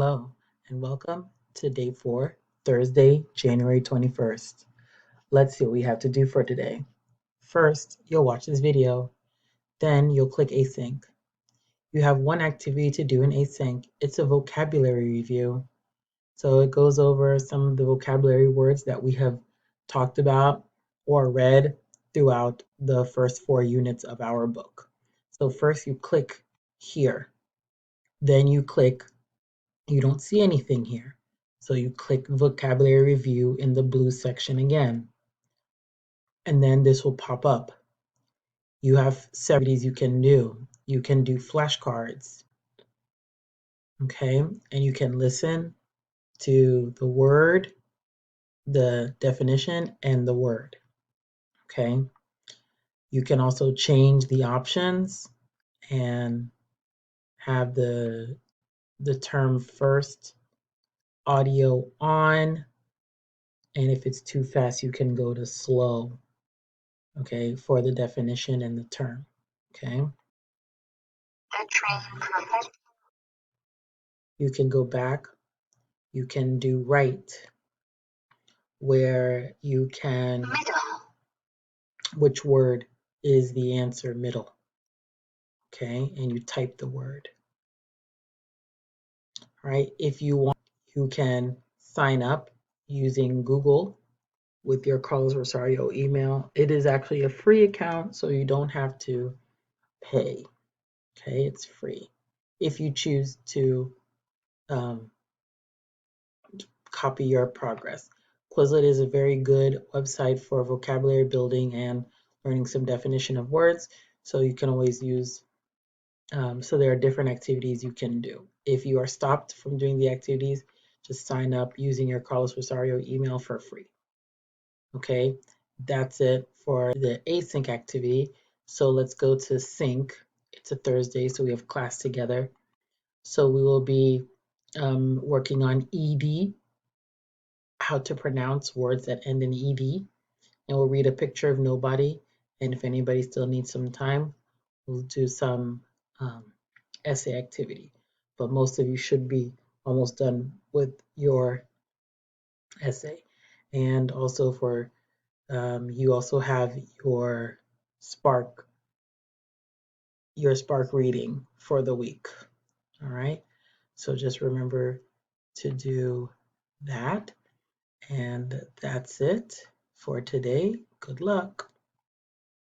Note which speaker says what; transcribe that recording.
Speaker 1: Hello, and welcome to day 4, Thursday, January 21st. Let's see what we have to do for today. First, you'll watch this video, then you'll click Async. You have one activity to do in Async. It's a vocabulary review. So it goes over some of the vocabulary words that we have talked about or read throughout the first 4 units of our book. So first you click here, then you click. You don't see anything here. So you click vocabulary review in the blue section again. And then this will pop up. You have several activities you can do. You can do flashcards, okay? And you can listen to the word, the definition, and the word, okay? You can also change the options and have the term first, audio on, and if it's too fast, you can go to slow, okay, for the definition and the term, okay? You can go back, you can do right, where you can, which word is the answer, middle, okay? And you type the word, right? If you want, you can sign up using Google with your Carlos Rosario email. It is actually a free account, so you don't have to pay, okay? It's free. If you choose to copy your progress. Quizlet is a very good website for vocabulary building and learning some definition of words. So you can always use, so there are different activities you can do. If you are stopped from doing the activities, just sign up using your Carlos Rosario email for free. Okay, that's it for the async activity. So let's go to sync. It's a Thursday, so we have class together. So we will be working on ED, how to pronounce words that end in ed, and we'll read a picture of nobody. And if anybody still needs some time, we'll do some essay activity. But most of you should be almost done with your essay. And also for you also have Spark reading for the week. All right. So just remember to do that. And that's it for today. Good luck.